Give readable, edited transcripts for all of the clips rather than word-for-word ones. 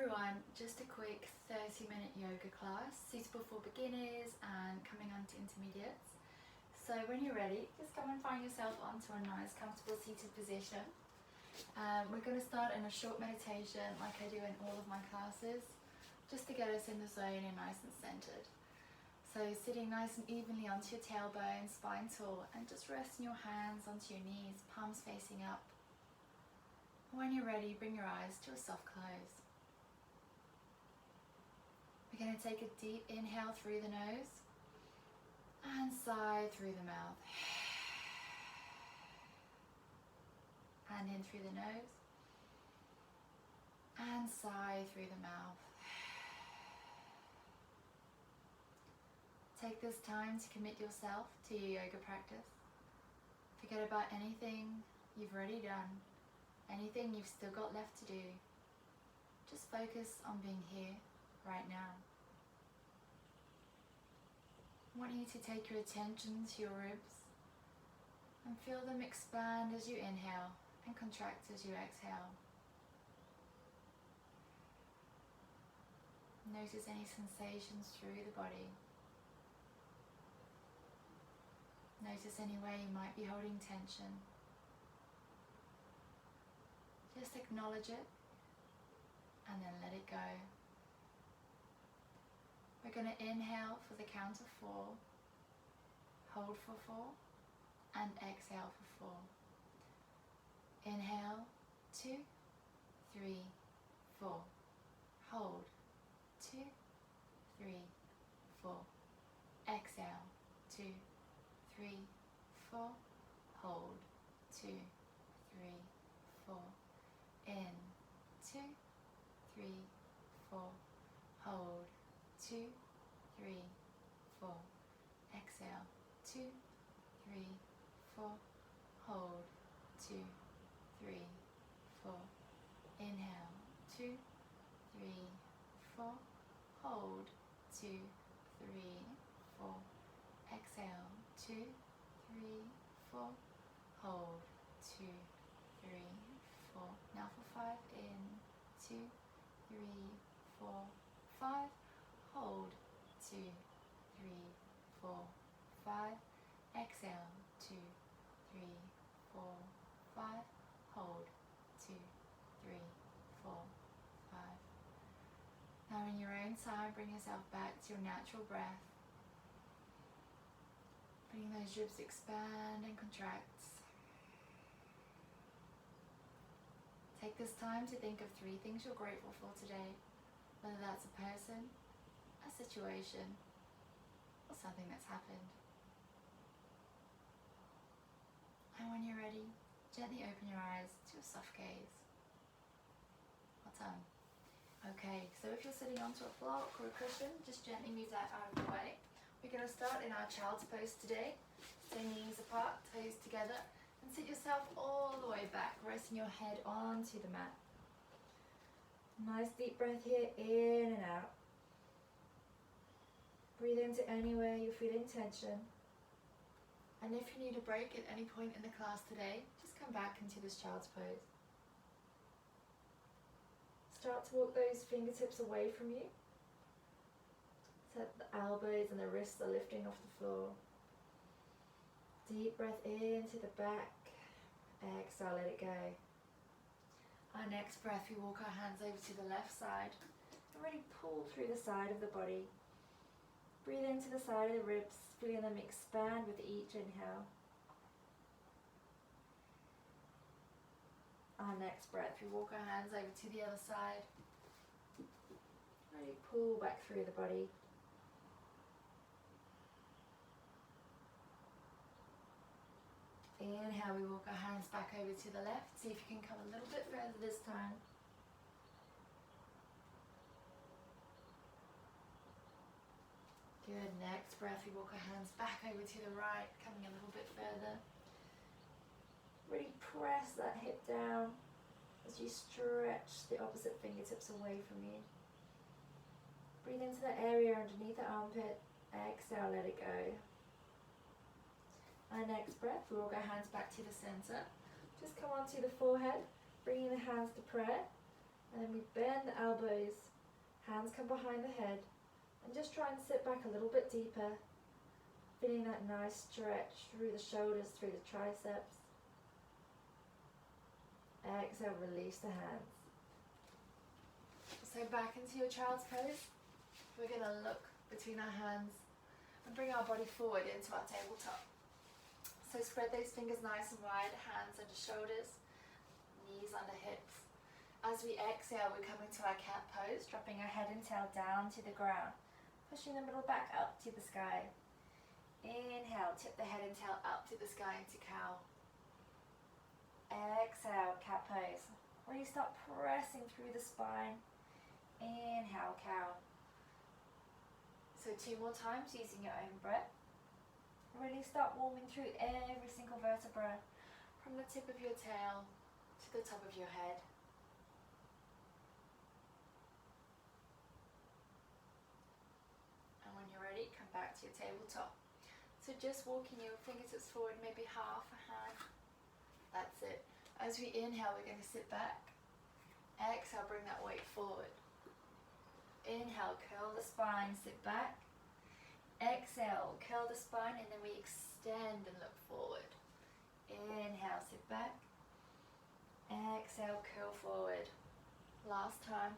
everyone, just a quick 30-minute yoga class suitable for beginners and coming on to intermediates. So when you're ready, just come and find yourself onto a nice comfortable seated position. We're going to start in a short meditation like I do in all of my classes, just to get us in the zone and nice and centered. So sitting nice and evenly onto your tailbone, spine tall, and just resting your hands onto your knees, palms facing up. When you're ready, bring your eyes to a soft close. We're going to take a deep inhale through the nose and sigh through the mouth. And in through the nose and sigh through the mouth. Take this time to commit yourself to your yoga practice. Forget about anything you've already done. Anything you've still got left to do. Just focus on being here, right now. I want you to take your attention to your ribs and feel them expand as you inhale and contract as you exhale. Notice any sensations through the body. Notice any way you might be holding tension. Just acknowledge it and then let it go. We're going to inhale for the count of 4, hold for 4, and exhale for 4. Inhale, 2, 3, 4. Hold, 2, 3, 4. Exhale, 2, 3, 4. Hold, 2, 3, 4. In, 2, 3, 4. Hold, 2, 3, 4. Exhale, 2, 3, 4. Hold, 2, 3, 4. Inhale, 2, 3, 4. Hold, 2, 3, 4. Exhale, 2, 3, 4. Hold, 2, 3, 4. Now for 5, in, 2, 3, 4, 5. Hold, 2, 3, 4, 5. Exhale, 2, 3, 4, 5. Hold, 2, 3, 4, 5. Now in your own time, bring yourself back to your natural breath. Letting those ribs expand and contract. Take this time to think of 3 things you're grateful for today, whether that's a person, a situation, or something that's happened. And when you're ready, gently open your eyes to a soft gaze. Well done. Okay, so if you're sitting onto a block or a cushion, just gently move that out of the way. We're going to start in our child's pose today. So knees apart, toes together, and sit yourself all the way back, resting your head onto the mat. Nice deep breath here, in and out. Breathe into anywhere you're feeling tension. And if you need a break at any point in the class today, just come back into this child's pose. Start to walk those fingertips away from you. So that the elbows and the wrists are lifting off the floor. Deep breath into the back. Exhale, let it go. Our next breath, we walk our hands over to the left side and really pull through the side of the body. Breathe into the side of the ribs, feeling them expand with each inhale. Our next breath, we walk our hands over to the other side. Really pull back through the body. Inhale, we walk our hands back over to the left. See if you can come a little bit further this time. Good, next breath, we walk our hands back over to the right, coming a little bit further. Really press that hip down as you stretch the opposite fingertips away from you. Breathe into the area underneath the armpit. Exhale, let it go. Our next breath, we walk our hands back to the center. Just come onto the forehead, bringing the hands to prayer. And then we bend the elbows, hands come behind the head, and just try and sit back a little bit deeper, feeling that nice stretch through the shoulders, through the triceps. Exhale, release the hands. So back into your child's pose. We're going to look between our hands and bring our body forward into our tabletop. So spread those fingers nice and wide, hands under shoulders, knees under hips. As we exhale, we come into our cat pose, dropping our head and tail down to the ground, pushing the middle back up to the sky. Inhale, tip the head and tail up to the sky into cow. Exhale, cat pose. Really start pressing through the spine. Inhale, cow. So 2 more times using your own breath. Really start warming through every single vertebra, from the tip of your tail to the top of your head. And when you're ready, come back to your tabletop. So just walking your fingertips forward, maybe half a hand. That's it. As we inhale, we're going to sit back. Exhale, bring that weight forward. Inhale, curl the spine, sit back. Exhale, curl the spine, and then we extend and look forward. Inhale, sit back. Exhale, curl forward. Last time.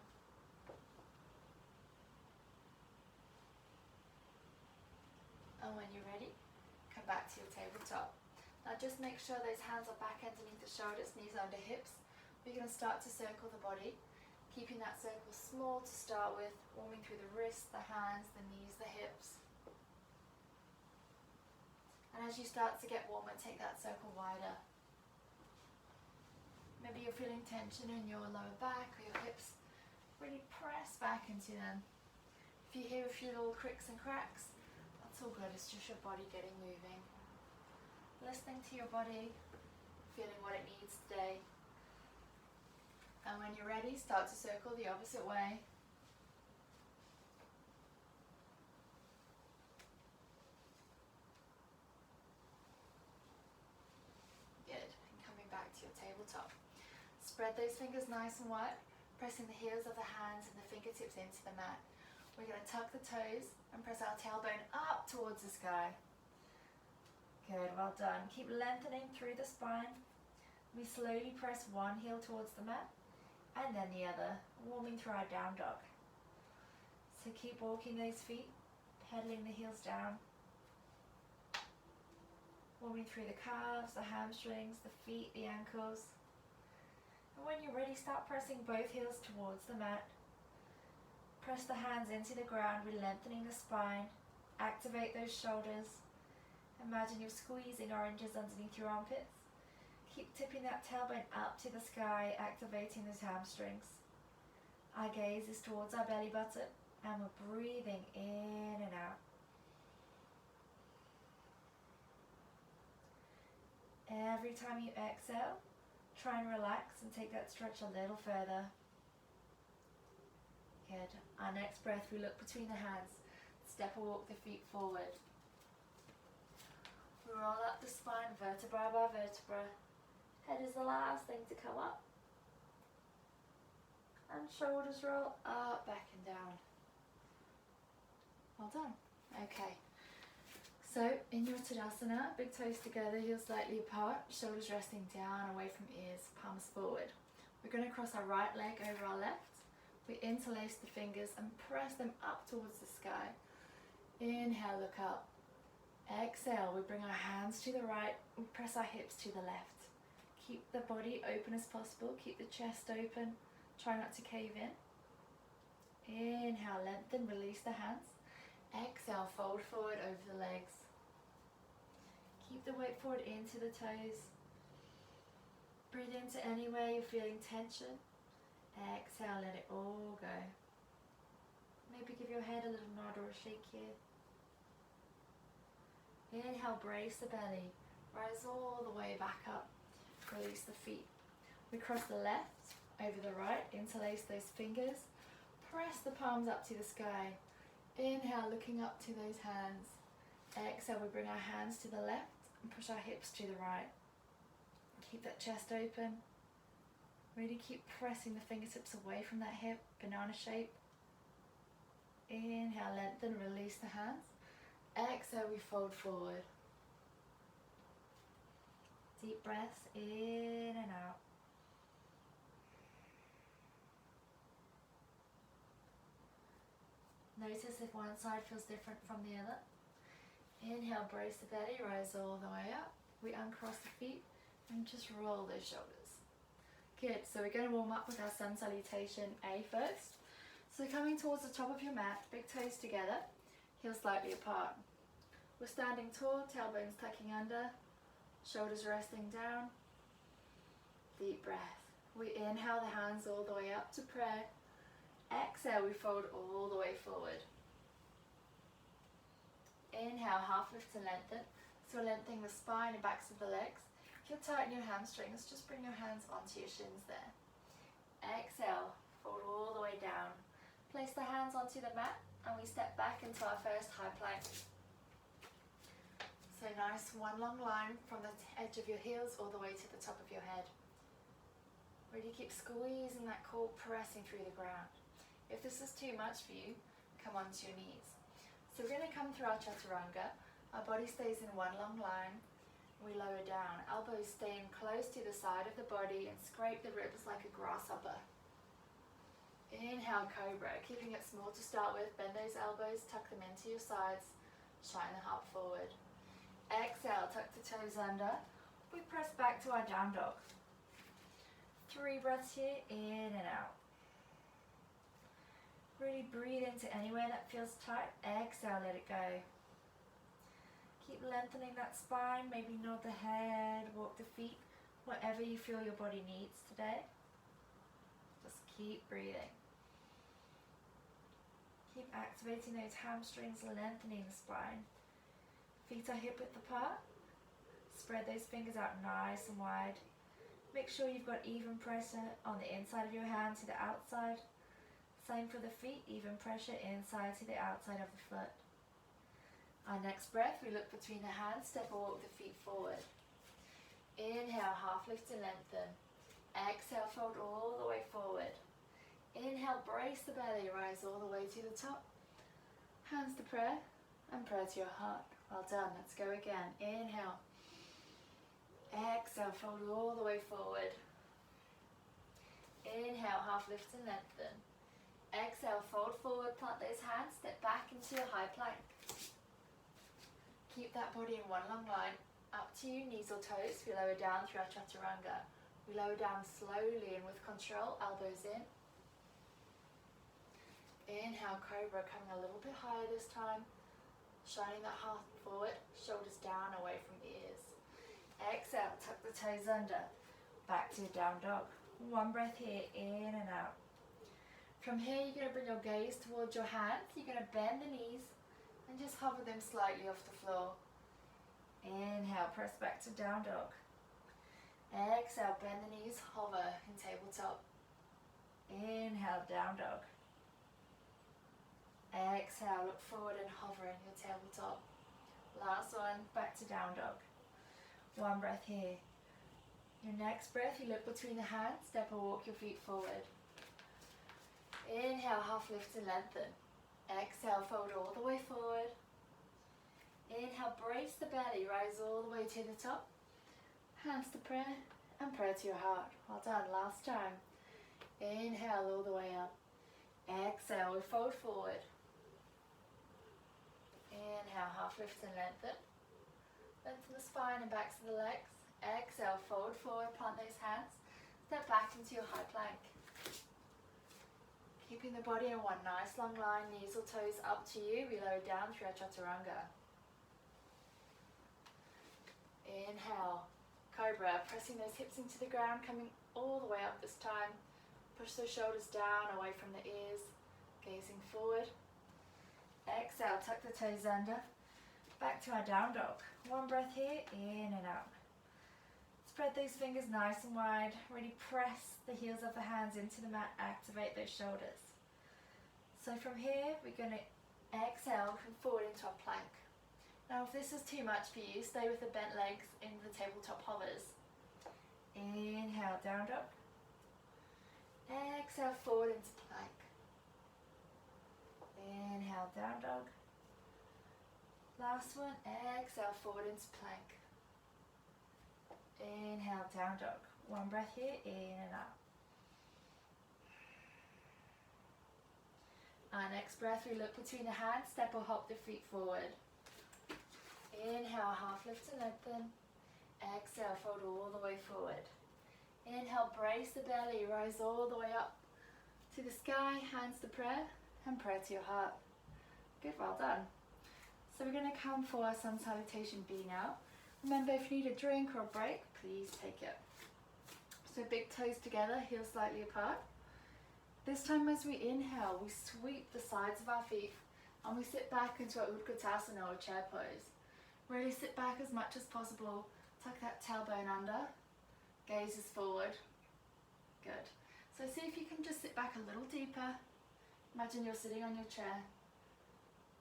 And when you're ready, come back to your tabletop. Now just make sure those hands are back underneath the shoulders, knees under hips. We're going to start to circle the body, keeping that circle small to start with, warming through the wrists, the hands, the knees, the hips. And as you start to get warmer, take that circle wider. Maybe you're feeling tension in your lower back or your hips. Really press back into them. If you hear a few little cricks and cracks, that's all good, it's just your body getting moving. Listening to your body, feeling what it needs today. And when you're ready, start to circle the opposite way. Good, and coming back to your tabletop. Spread those fingers nice and wide, pressing the heels of the hands and the fingertips into the mat. We're going to tuck the toes and press our tailbone up towards the sky. Good, well done. Keep lengthening through the spine. We slowly press one heel towards the mat and then the other, warming through our down dog. So keep walking those feet, pedaling the heels down. Warming through the calves, the hamstrings, the feet, the ankles. And when you're ready, start pressing both heels towards the mat. Press the hands into the ground, re-lengthening the spine. Activate those shoulders. Imagine you're squeezing oranges underneath your armpits. Keep tipping that tailbone up to the sky, activating those hamstrings. Our gaze is towards our belly button and we're breathing in and out. Every time you exhale, try and relax and take that stretch a little further. Good. Our next breath, we look between the hands. Step or walk the feet forward. Roll up the spine, vertebra by vertebra. Head is the last thing to come up. And shoulders roll up, back and down. Well done. Okay. So, in your Tadasana, big toes together, heels slightly apart, shoulders resting down, away from ears, palms forward. We're going to cross our right leg over our left. We interlace the fingers and press them up towards the sky. Inhale, look up. Exhale, we bring our hands to the right, we press our hips to the left. Keep the body open as possible, keep the chest open, try not to cave in. Inhale, lengthen, release the hands. Exhale, fold forward over the legs. Keep the weight forward into the toes. Breathe into anywhere you're feeling tension. Exhale, let it all go. Maybe give your head a little nod or a shake here. Inhale, brace the belly, rise all the way back up, release the feet. We cross the left over the right, interlace those fingers, press the palms up to the sky. Inhale, looking up to those hands. Exhale, we bring our hands to the left and push our hips to the right. Keep that chest open. Really keep pressing the fingertips away from that hip, banana shape. Inhale, lengthen, release the hands. Exhale, we fold forward. Deep breaths in and out. Notice if one side feels different from the other. Inhale, brace the belly, rise all the way up. We uncross the feet and just roll those shoulders. Good, so we're going to warm up with our sun salutation A first. So coming towards the top of your mat, big toes together, heels slightly apart. We're standing tall, tailbones tucking under, shoulders resting down. Deep breath. We inhale the hands all the way up to prayer. Exhale, we fold all the way forward. Inhale, half lift to lengthen. So we're lengthening the spine and backs of the legs. If you'll tighten your hamstrings, just bring your hands onto your shins there. Exhale, fold all the way down. Place the hands onto the mat and we step back into our first high plank. So nice one long line from the edge of your heels all the way to the top of your head. Really keep squeezing that core, pressing through the ground. If this is too much for you, come onto your knees. So we're going to come through our chaturanga. Our body stays in one long line. We lower down, elbows staying close to the side of the body and scrape the ribs like a grasshopper. Inhale, cobra, keeping it small to start with. Bend those elbows, tuck them into your sides, shine the heart forward. Exhale, tuck the toes under. We press back to our down dog. 3 breaths here, in and out. Really breathe into anywhere that feels tight. Exhale, let it go. Keep lengthening that spine, maybe nod the head, walk the feet, whatever you feel your body needs today. Just keep breathing. Keep activating those hamstrings, lengthening the spine. Feet are hip width apart. Spread those fingers out nice and wide. Make sure you've got even pressure on the inside of your hand to the outside. Same for the feet, even pressure inside to the outside of the foot. Our next breath, we look between the hands, step or walk the feet forward. Inhale, half lift to lengthen. Exhale, fold all the way forward. Inhale, brace the belly, rise all the way to the top. Hands to prayer and prayer to your heart. Well done, let's go again. Inhale. Exhale, fold all the way forward. Inhale, half lift and lengthen. Exhale, fold forward, plant those hands, step back into your high plank. Keep that body in one long line. Up to you, knees or toes. We lower down through our chaturanga. We lower down slowly and with control, elbows in. Inhale, cobra, coming a little bit higher this time. Shining that heart forward, shoulders down, away from the ears. Exhale, tuck the toes under. Back to down dog. 1 breath here, in and out. From here, you're going to bring your gaze towards your hands. You're going to bend the knees and just hover them slightly off the floor. Inhale, press back to down dog. Exhale, bend the knees, hover in tabletop. Inhale, down dog. Exhale, look forward and hover in your tabletop. Last one, back to down dog. 1 breath here. Your next breath, you look between the hands, step or walk your feet forward. Inhale, half lift and lengthen. Exhale, fold all the way forward. Inhale, brace the belly, rise all the way to the top. Hands to prayer and prayer to your heart. Well done, last time. Inhale all the way up. Exhale, we fold forward. Inhale, half lift and lengthen. Lengthen the spine and backs of the legs. Exhale, fold forward, plant those hands. Step back into your high plank. Keeping the body in one nice long line, knees or toes up to you. We lower down through our chaturanga. Inhale, cobra, pressing those hips into the ground, coming all the way up this time. Push those shoulders down, away from the ears, gazing forward. Exhale, tuck the toes under. Back to our down dog. 1 breath here, in and out. Spread those fingers nice and wide. Really press the heels of the hands into the mat. Activate those shoulders. So from here, we're going to exhale, come forward into our plank. Now if this is too much for you, stay with the bent legs in the tabletop hovers. Inhale, down dog. Exhale, forward into plank. Inhale, down dog. Last one, exhale, forward into plank. Inhale, down dog. One breath here, in and out. Our next breath, we look between the hands, step or hop the feet forward. Inhale, half lift and lengthen. Exhale, fold all the way forward. Inhale, brace the belly, rise all the way up to the sky, hands to prayer, and prayer to your heart. Good, well done. So we're going to come for our sun salutation B now. Remember, if you need a drink or a break, please take it. So big toes together, heels slightly apart. This time as we inhale, we sweep the sides of our feet and we sit back into our Utkatasana or chair pose. Really sit back as much as possible, tuck that tailbone under, gaze is forward. Good. So see if you can just sit back a little deeper. Imagine you're sitting on your chair.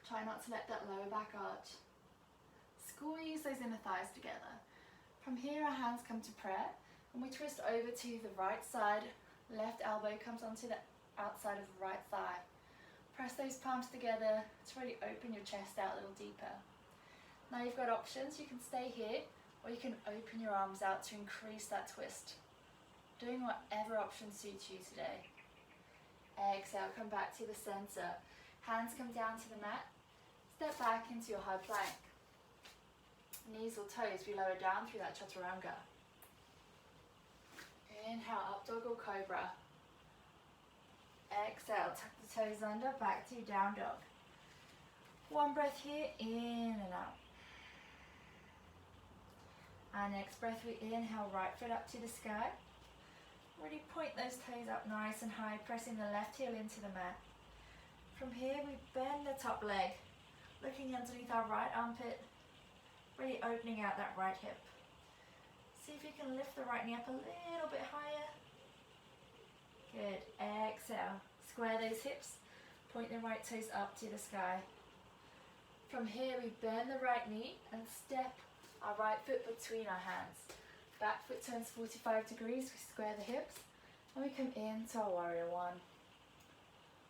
Try not to let that lower back arch. Squeeze those inner thighs together. From here our hands come to prayer and we twist over to the right side. Left elbow comes onto the outside of the right thigh. Press those palms together to really open your chest out a little deeper. Now you've got options. You can stay here or you can open your arms out to increase that twist. Doing whatever option suits you today. Exhale, come back to the center. Hands come down to the mat. Step back into your high plank. Knees or toes we lower down through that chaturanga. Inhale, up dog or cobra. Exhale, tuck the toes under, back to down dog. One breath here, in and out. Our next breath, we inhale, right foot up to the sky. Really point those toes up nice and high, pressing the left heel into the mat. From here, we bend the top leg, looking underneath our right armpit, really opening out that right hip. See if you can lift the right knee up a little bit higher. Good. Exhale. Square those hips. Point the right toes up to the sky. From here, we bend the right knee and step our right foot between our hands. Back foot turns 45 degrees. We square the hips and we come into our warrior one.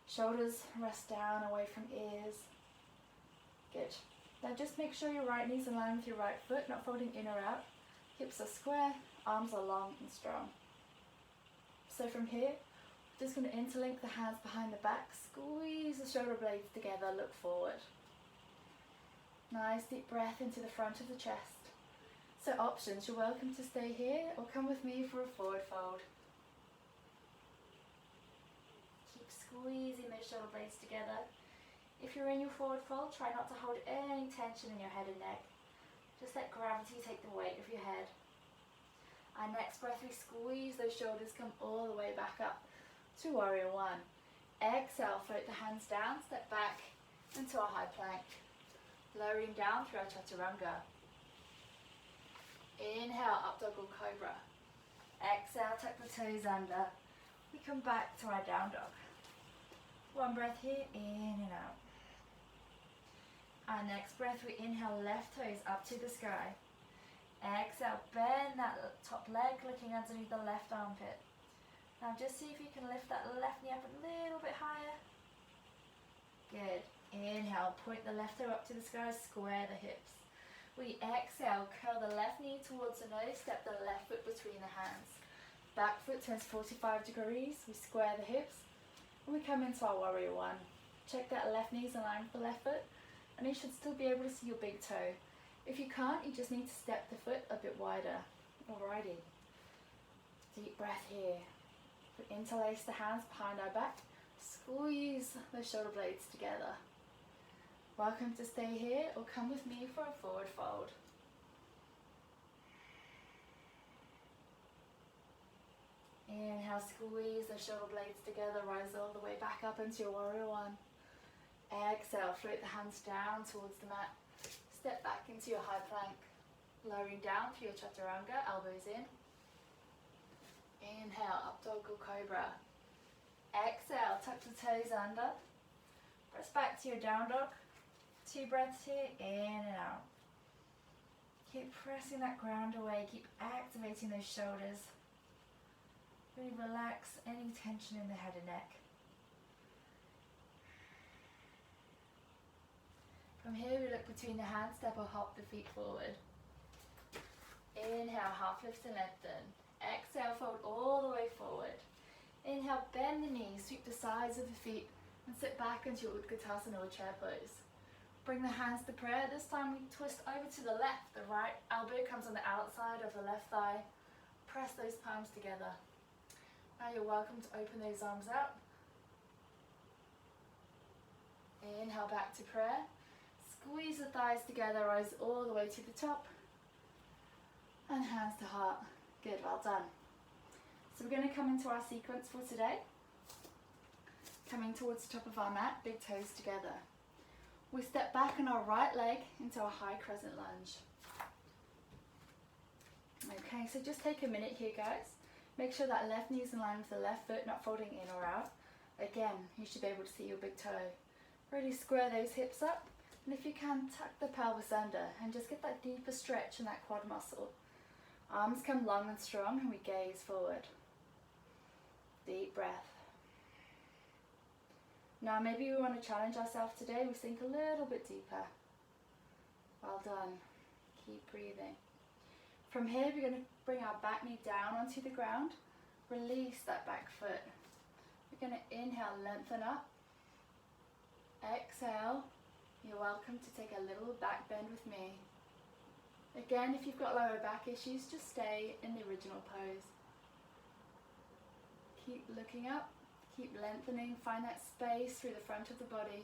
Shoulders rest down away from ears. Good. Now just make sure your right knee's in line with your right foot, not folding in or out. Hips are square, arms are long and strong. So from here, we're just going to interlink the hands behind the back, squeeze the shoulder blades together, look forward. Nice deep breath into the front of the chest. So options, you're welcome to stay here or come with me for a forward fold. Keep squeezing those shoulder blades together. If you're in your forward fold, try not to hold any tension in your head and neck. Just let gravity take the weight of your head. Our next breath, we squeeze those shoulders, come all the way back up to warrior one. Exhale, float the hands down, step back into our high plank. Lowering down through our chaturanga. Inhale, up dog or cobra. Exhale, tuck the toes under. We come back to our down dog. One breath here, in and out. Our next breath, we inhale, left toes up to the sky. Exhale, bend that top leg, looking underneath the left armpit. Now just see if you can lift that left knee up a little bit higher. Good. Inhale, point the left toe up to the sky, square the hips. We exhale, curl the left knee towards the nose, step the left foot between the hands. Back foot turns 45 degrees, we square the hips, and we come into our warrior one. Check that left knee's in line with the left foot, and you should still be able to see your big toe. If you can't, you just need to step the foot a bit wider. Alrighty. Deep breath here. We interlace the hands behind our back, squeeze those shoulder blades together. Welcome to stay here or come with me for a forward fold. Inhale, squeeze the shoulder blades together, rise all the way back up into your warrior one. Exhale, float the hands down towards the mat. Step back into your high plank. Lowering down through your chaturanga, elbows in. Inhale, up dog or cobra. Exhale, tuck the toes under. Press back to your down dog. 2 breaths here, in and out. Keep pressing that ground away, keep activating those shoulders. Really relax any tension in the head and neck. From here, we look between the hands, step or hop the feet forward. Inhale, half lift and lengthen. Exhale, fold all the way forward. Inhale, bend the knees, sweep the sides of the feet, and sit back into your Utkatasana or chair pose. Bring the hands to prayer. This time we twist over to the left. The right elbow comes on the outside of the left thigh. Press those palms together. Now you're welcome to open those arms out. Inhale, back to prayer. Squeeze the thighs together, rise all the way to the top. And hands to heart. Good, well done. So we're going to come into our sequence for today. Coming towards the top of our mat, big toes together. We step back on our right leg into a high crescent lunge. Okay, so just take a minute here, guys. Make sure that left knee is in line with the left foot, not folding in or out. Again, you should be able to see your big toe. Really square those hips up. And if you can, tuck the pelvis under and just get that deeper stretch in that quad muscle. Arms come long and strong and we gaze forward. Deep breath. Now maybe we want to challenge ourselves today. We sink a little bit deeper. Well done. Keep breathing. From here we're going to bring our back knee down onto the ground. Release that back foot. We're going to inhale, lengthen up. Exhale. You're welcome to take a little back bend with me. Again, if you've got lower back issues, just stay in the original pose. Keep looking up, keep lengthening, find that space through the front of the body.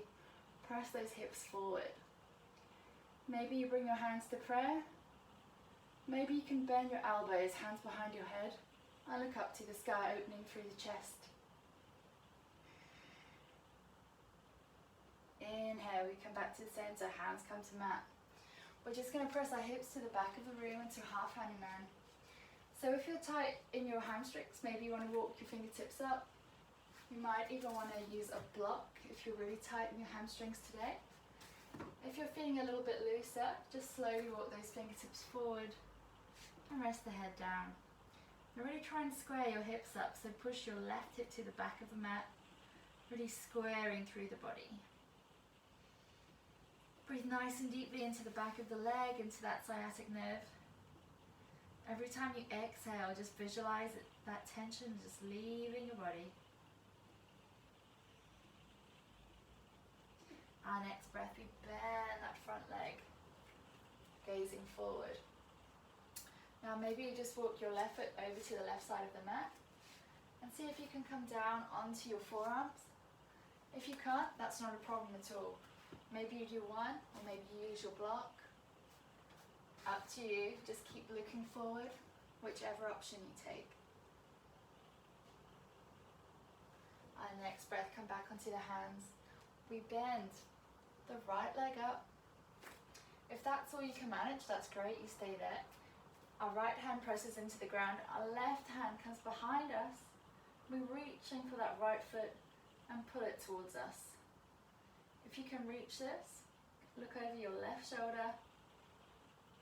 Press those hips forward. Maybe you bring your hands to prayer. Maybe you can bend your elbows, hands behind your head, and look up to the sky, opening through the chest. Inhale, we come back to the center, hands come to mat. We're just going to press our hips to the back of the room into half honeyman. So if you're tight in your hamstrings, maybe you want to walk your fingertips up. You might even want to use a block if you're really tight in your hamstrings today. If you're feeling a little bit looser, just slowly walk those fingertips forward and rest the head down. Now really try and square your hips up, so push your left hip to the back of the mat, really squaring through the body. Breathe nice and deeply into the back of the leg, into that sciatic nerve. Every time you exhale, just visualize that tension just leaving your body. Our next breath, we bend that front leg, gazing forward. Now maybe you just walk your left foot over to the left side of the mat and see if you can come down onto your forearms. If you can't, that's not a problem at all. Maybe you do one, or maybe you use your block. Up to you, just keep looking forward, whichever option you take. Our next breath, come back onto the hands. We bend the right leg up. If that's all you can manage, that's great, you stay there. Our right hand presses into the ground, our left hand comes behind us. We're reaching for that right foot and pull it towards us. If you can reach this, look over your left shoulder.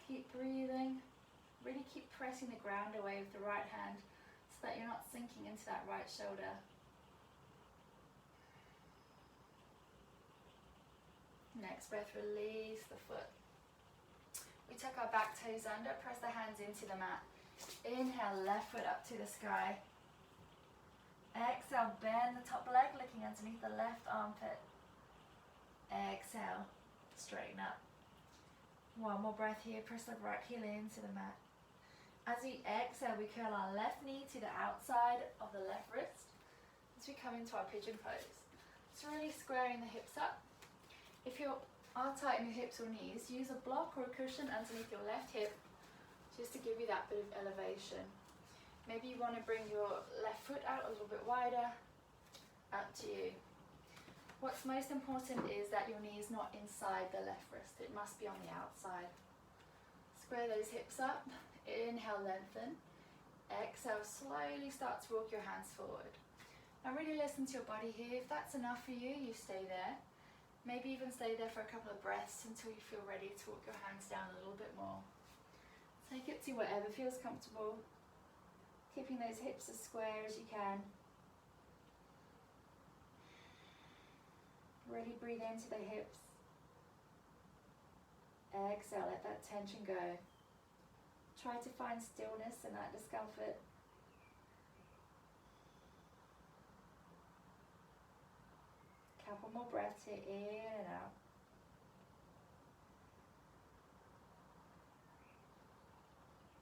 Keep breathing. Really keep pressing the ground away with the right hand so that you're not sinking into that right shoulder. Next breath, release the foot. We tuck our back toes under, press the hands into the mat. Inhale, left foot up to the sky. Exhale, bend the top leg, looking underneath the left armpit. Exhale, straighten up. One more breath here, press the right heel into the mat. As we exhale, we curl our left knee to the outside of the left wrist as we come into our pigeon pose. So really squaring the hips up. If you are tight in your hips or knees, use a block or a cushion underneath your left hip just to give you that bit of elevation. Maybe you want to bring your left foot out a little bit wider. Up to you. What's most important is that your knee is not inside the left wrist. It must be on the outside. Square those hips up. Inhale, lengthen. Exhale, slowly start to walk your hands forward. Now really listen to your body here. If that's enough for you, you stay there. Maybe even stay there for a couple of breaths until you feel ready to walk your hands down a little bit more. Take it to whatever feels comfortable. Keeping those hips as square as you can. Really breathe into the hips. Exhale, let that tension go. Try to find stillness in that discomfort. Couple more breaths here, in and out.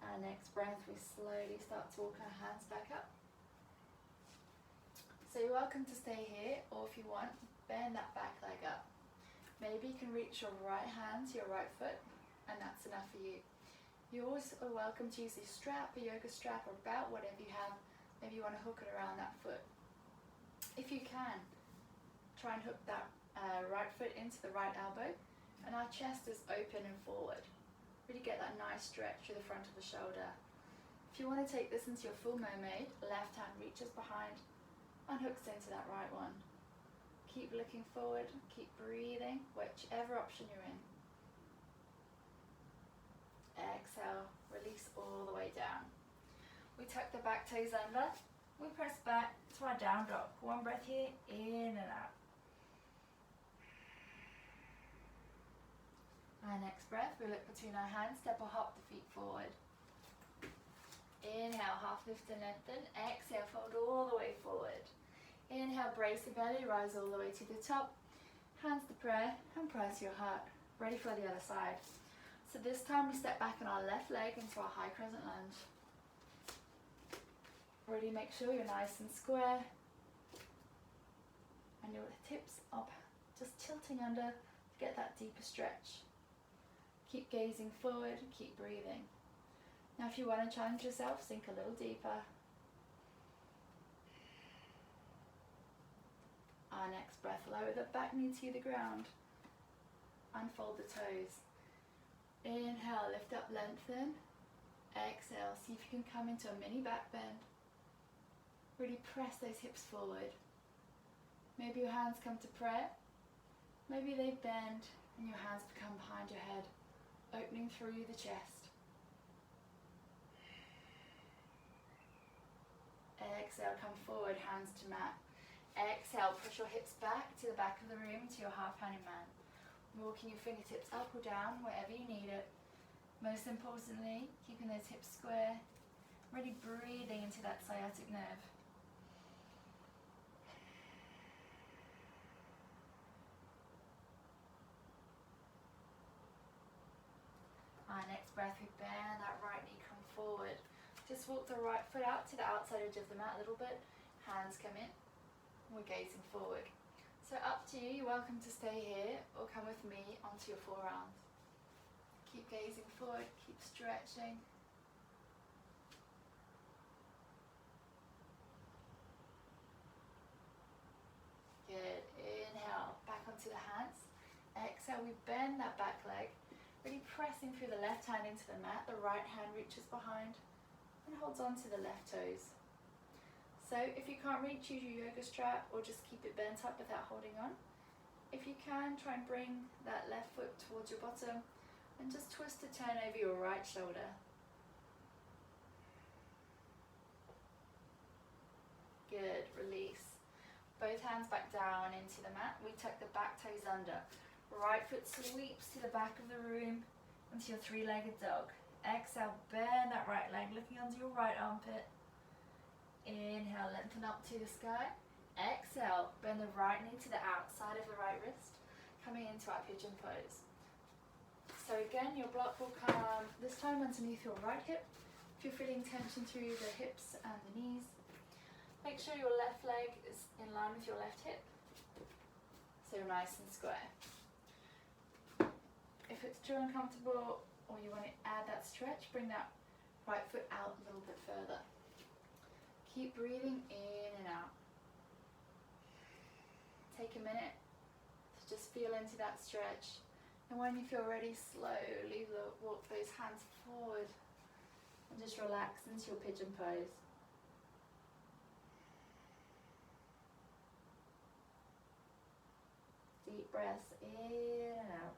Our next breath, we slowly start to walk our hands back up. So you're welcome to stay here, or if you want, bend that back leg up. Maybe you can reach your right hand to your right foot, and that's enough for you. You're also welcome to use a strap, a yoga strap, or belt, whatever you have. Maybe you want to hook it around that foot. If you can, try and hook that right foot into the right elbow, and our chest is open and forward. Really get that nice stretch through the front of the shoulder. If you want to take this into your full mermaid, left hand reaches behind and hooks into that right one. Keep looking forward, keep breathing, whichever option you're in. Exhale, release all the way down. We tuck the back toes under, we press back to our down dog. One breath here, in and out. Our next breath, we look between our hands, step or hop the feet forward. Inhale, half lift and lengthen. Exhale, fold all the way forward. Inhale, brace the belly, rise all the way to the top. Hands to prayer and press your heart. Ready for the other side. So this time we step back on our left leg into our high crescent lunge. Really make sure you're nice and square. And your hips up, just tilting under to get that deeper stretch. Keep gazing forward, keep breathing. Now if you want to challenge yourself, sink a little deeper. Our next breath, lower the back knee to the ground. Unfold the toes. Inhale, lift up, lengthen. Exhale, see if you can come into a mini back bend. Really press those hips forward. Maybe your hands come to prayer. Maybe they bend and your hands become behind your head, opening through the chest. Exhale, come forward, hands to mat. Exhale, push your hips back to the back of the room to your half-handed man. Walking your fingertips up or down, wherever you need it. Most importantly, keeping those hips square, really breathing into that sciatic nerve. Our next breath, we bend that right knee, come forward. Just walk the right foot out to the outside edge of the mat a little bit. Hands come in. We're gazing forward. So up to you, you're welcome to stay here or come with me onto your forearms. Keep gazing forward, keep stretching. Good, inhale, back onto the hands. Exhale, we bend that back leg, really pressing through the left hand into the mat. The right hand reaches behind and holds on to the left toes. So if you can't reach, use your yoga strap or just keep it bent up without holding on. If you can, try and bring that left foot towards your bottom and just twist to turn over your right shoulder. Good, release. Both hands back down into the mat. We tuck the back toes under. Right foot sweeps to the back of the room into your three-legged dog. Exhale, bend that right leg, looking under your right armpit. Inhale, lengthen up to the sky. Exhale, bend the right knee to the outside of the right wrist, coming into our pigeon pose. So again, your block will come this time underneath your right hip. If you're feeling tension through the hips and the knees, make sure your left leg is in line with your left hip, so nice and square. If it's too uncomfortable or you want to add that stretch, bring that right foot out a little bit further. Keep breathing in and out. Take a minute to just feel into that stretch. And when you feel ready, slowly walk those hands forward and just relax into your pigeon pose. Deep breaths in and out.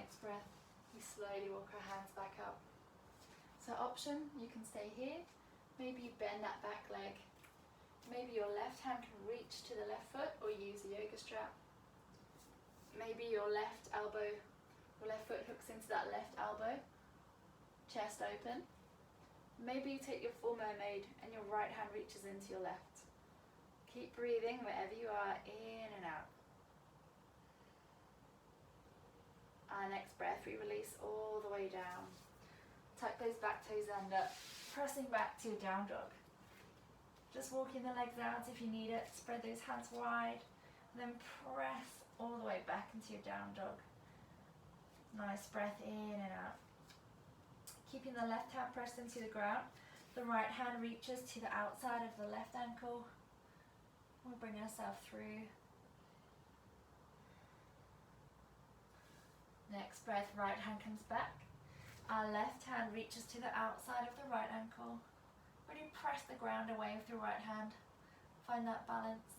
next breath, we slowly walk our hands back up. So option, you can stay here. Maybe you bend that back leg. Maybe your left hand can reach to the left foot or use a yoga strap. Maybe your left elbow, your left foot hooks into that left elbow, chest open. Maybe you take your full mermaid and your right hand reaches into your left. Keep breathing wherever you are, in and out. Our next breath, we release all the way down. Tuck those back toes under, pressing back to your down dog. Just walking the legs out if you need it. Spread those hands wide, and then press all the way back into your down dog. Nice breath in and out. Keeping the left hand pressed into the ground, the right hand reaches to the outside of the left ankle. We'll bring ourselves through. Next breath, right hand comes back. Our left hand reaches to the outside of the right ankle. Really press the ground away with your right hand. Find that balance.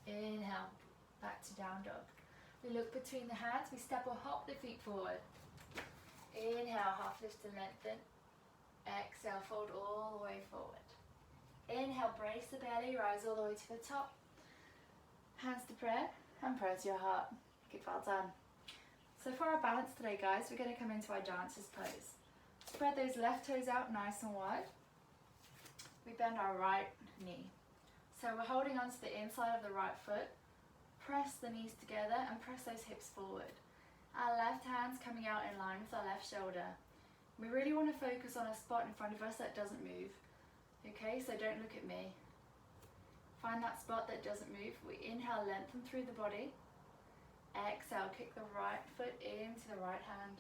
Inhale, back to down dog. We look between the hands, we step or hop the feet forward. Inhale, half lift and lengthen. Exhale, fold all the way forward. Inhale, brace the belly, rise all the way to the top. Hands to prayer and press your heart. Good, well done. So for our balance today, guys, we're going to come into our dancer's pose. Spread those left toes out nice and wide. We bend our right knee. So we're holding onto the inside of the right foot. Press the knees together and press those hips forward. Our left hand's coming out in line with our left shoulder. We really want to focus on a spot in front of us that doesn't move. Okay, so don't look at me. Find that spot that doesn't move. We inhale, lengthen through the body. Exhale, kick the right foot into the right hand.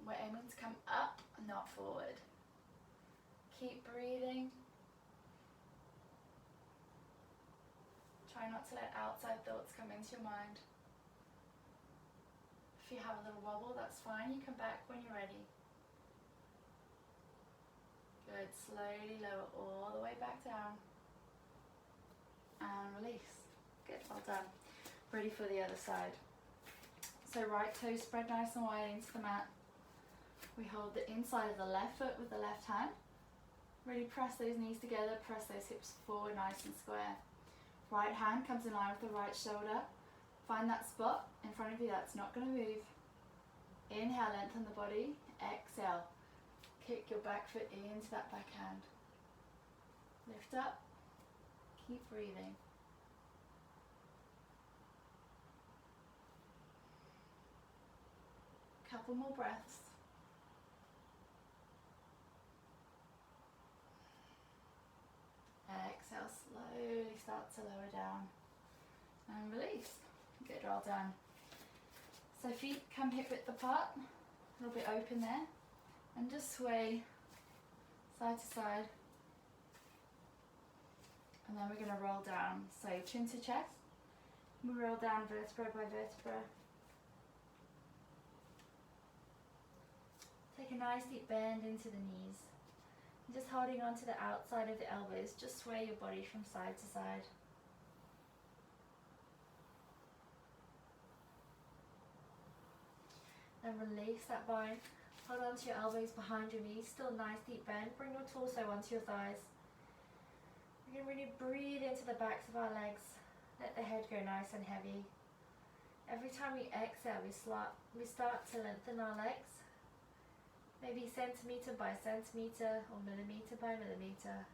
We're aiming to come up, not forward. Keep breathing. Try not to let outside thoughts come into your mind. If you have a little wobble, that's fine. You come back when you're ready. Good. Slowly lower all the way back down. And release. Good. Well done. Ready for the other side. So right toes spread nice and wide into the mat. We hold the inside of the left foot with the left hand. Really press those knees together. Press those hips forward nice and square. Right hand comes in line with the right shoulder. Find that spot in front of you that's not going to move. Inhale, lengthen the body. Exhale, kick your back foot into that back hand. Lift up. Keep breathing. Couple more breaths. Exhale, slowly start to lower down. And release. Good, well done. So feet come hip width apart, a little bit open there, and just sway side to side. And then we're going to roll down. So chin to chest, we roll down vertebra by vertebra. Take a nice deep bend into the knees. And just holding on to the outside of the elbows, just sway your body from side to side. And release that bone. Hold on to your elbows behind your knees. Still nice deep bend. Bring your torso onto your thighs. We can really breathe into the backs of our legs. Let the head go nice and heavy. Every time we exhale, we start to lengthen our legs. Maybe centimetre by centimetre or millimetre by millimetre.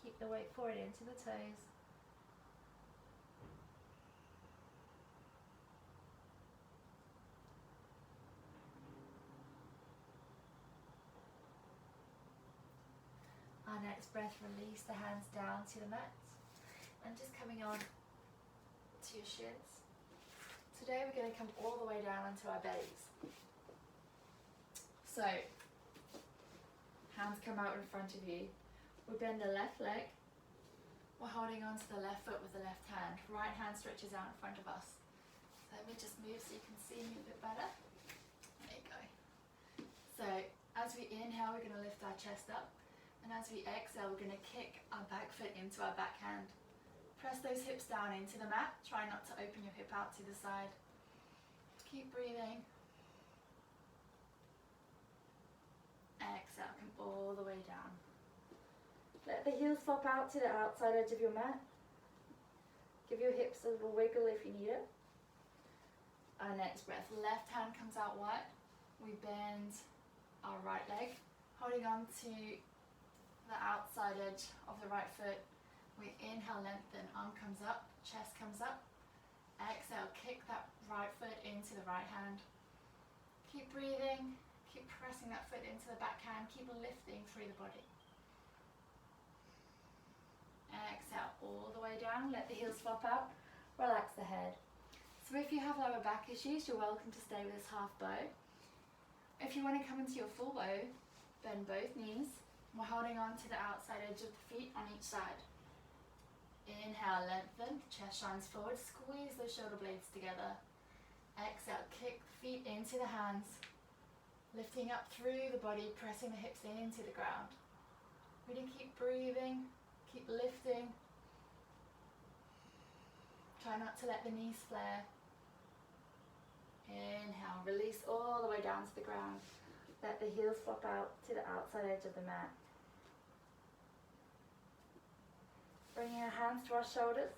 Keep the weight forward into the toes. Our next breath, release the hands down to the mat and just coming on to your shins. Today we're going to come all the way down onto our bellies. So, hands come out in front of you. We bend the left leg. We're holding onto the left foot with the left hand. Right hand stretches out in front of us. So let me just move so you can see me a bit better. There you go. So, as we inhale, we're going to lift our chest up. And as we exhale, we're going to kick our back foot into our back hand. Press those hips down into the mat. Try not to open your hip out to the side. Keep breathing. Exhale, come all the way down. Let the heels flop out to the outside edge of your mat. Give your hips a little wiggle if you need it. Our next breath, left hand comes out wide. We bend our right leg, holding on to the outside edge of the right foot. We inhale, lengthen, arm comes up, chest comes up. Exhale, kick that right foot into the right hand. Keep breathing, keep pressing that foot into the back hand, keep lifting through the body. Exhale, all the way down, let the heels flop out, relax the head. So if you have lower back issues, you're welcome to stay with this half bow. If you want to come into your full bow, bend both knees. We're holding on to the outside edge of the feet on each side. Inhale, lengthen, chest shines forward, squeeze those shoulder blades together. Exhale, kick the feet into the hands, lifting up through the body, pressing the hips into the ground. Really keep breathing, keep lifting. Try not to let the knees flare. Inhale, release all the way down to the ground. Let the heels flop out to the outside edge of the mat. Bringing our hands to our shoulders.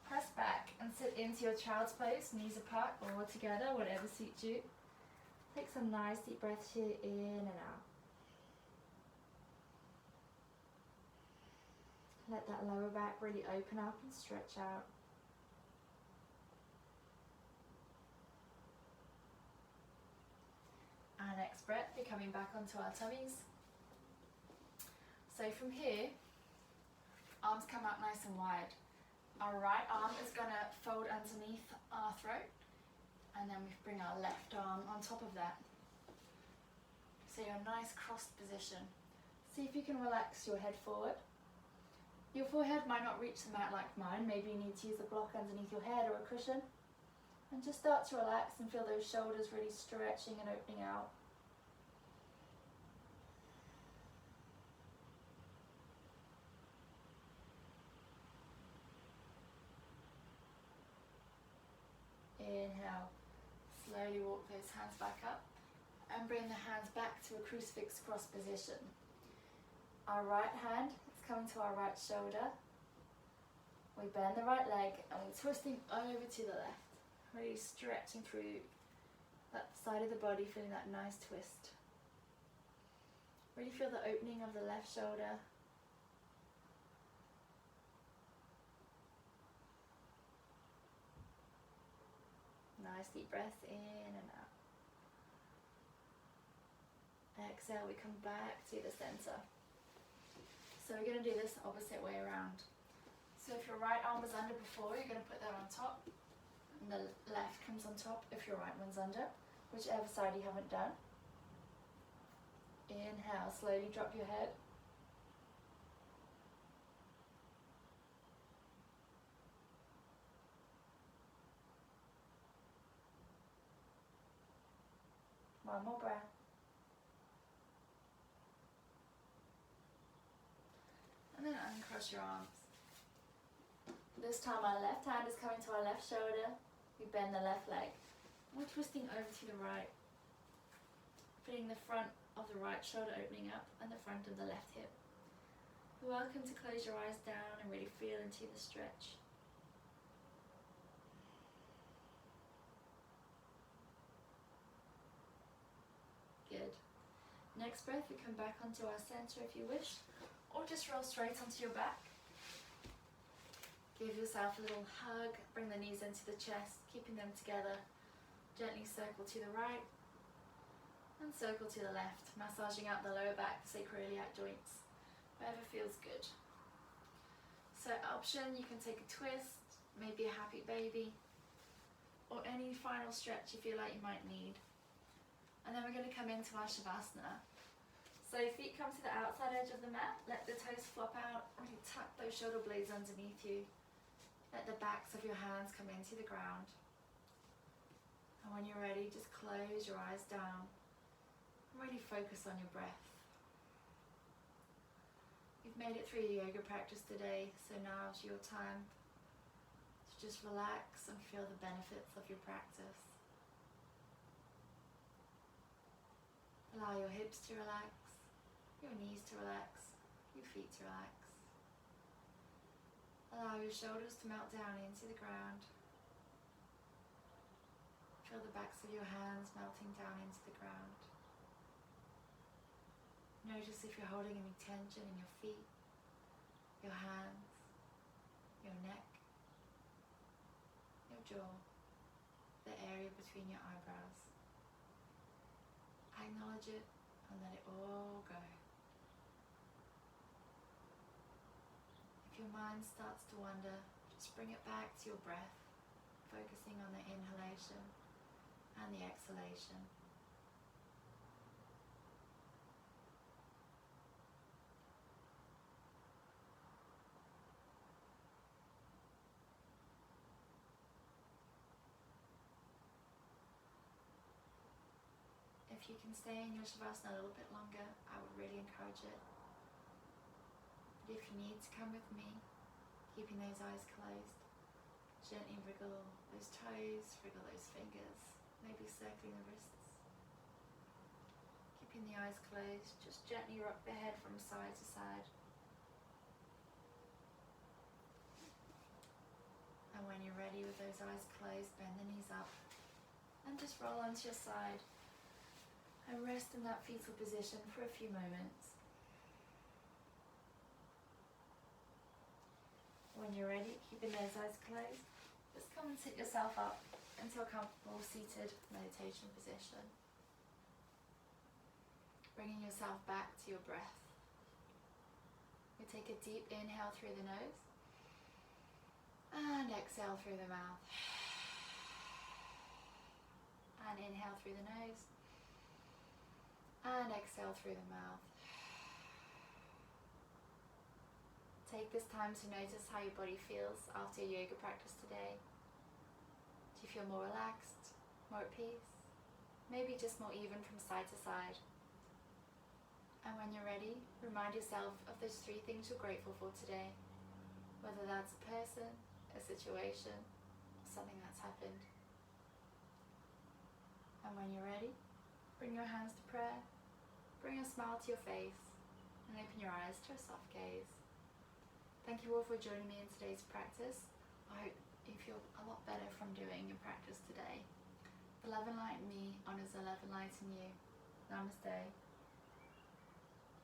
Press back and sit into your child's pose, knees apart or together, whatever suits you. Take some nice deep breaths here, in and out. Let that lower back really open up and stretch out. Our next breath, we're coming back onto our tummies. So from here, arms come out nice and wide. Our right arm is going to fold underneath our throat, and then we bring our left arm on top of that. So you're in a nice crossed position. See if you can relax your head forward. Your forehead might not reach the mat like mine. Maybe you need to use a block underneath your head or a cushion. And just start to relax and feel those shoulders really stretching and opening out. Inhale, slowly walk those hands back up and bring the hands back to a crucifix cross position. Our right hand is coming to our right shoulder. We bend the right leg and we're twisting over to the left, really stretching through that side of the body, feeling that nice twist. Really feel the opening of the left shoulder. Nice deep breaths in and out. Exhale, we come back to the center. So we're going to do this the opposite way around. So if your right arm was under before, you're going to put that on top. And the left comes on top if your right one's under, whichever side you haven't done. Inhale, slowly drop your head. One more breath. And then uncross your arms. This time our left hand is coming to our left shoulder. We bend the left leg. We're twisting over to the right. Feeling the front of the right shoulder opening up and the front of the left hip. You're welcome to close your eyes down and really feel into the stretch. Good. Next breath, we come back onto our center if you wish, or just roll straight onto your back. Give yourself a little hug, bring the knees into the chest, keeping them together. Gently circle to the right and circle to the left, massaging out the lower back, sacroiliac joints, wherever feels good. So option, you can take a twist, maybe a happy baby, or any final stretch you feel like you might need. And then we're going to come into our Shavasana. So feet come to the outside edge of the mat, let the toes flop out, really tuck those shoulder blades underneath you. Let the backs of your hands come into the ground. And when you're ready, just close your eyes down. Really focus on your breath. You've made it through your yoga practice today, so now's your time just relax and feel the benefits of your practice. Allow your hips to relax, your knees to relax, your feet to relax. Allow your shoulders to melt down into the ground. Feel the backs of your hands melting down into the ground. Notice if you're holding any tension in your feet, your hands, your neck, your jaw, the area between your eyebrows. Acknowledge it and let it all go. If your mind starts to wander, just bring it back to your breath, focusing on the inhalation and the exhalation. If you can stay in your Shavasana a little bit longer, I would really encourage it. But if you need to come with me, keeping those eyes closed, gently wriggle those toes, wriggle those fingers, maybe circling the wrists. Keeping the eyes closed, just gently rock the head from side to side. And when you're ready with those eyes closed, bend the knees up and just roll onto your side. And rest in that fetal position for a few moments. When you're ready, keeping those eyes closed, just come and sit yourself up into a comfortable seated meditation position. Bringing yourself back to your breath. You take a deep inhale through the nose and exhale through the mouth. And inhale through the nose. And exhale through the mouth. Take this time to notice how your body feels after your yoga practice today. Do you feel more relaxed, more at peace? Maybe just more even from side to side. And when you're ready, remind yourself of those 3 things you're grateful for today. Whether that's a person, a situation, or something that's happened. And when you're ready, bring your hands to prayer. Bring a smile to your face and open your eyes to a soft gaze. Thank you all for joining me in today's practice. I hope you feel a lot better from doing your practice today. The love and light in me honors the love and light in you. Namaste.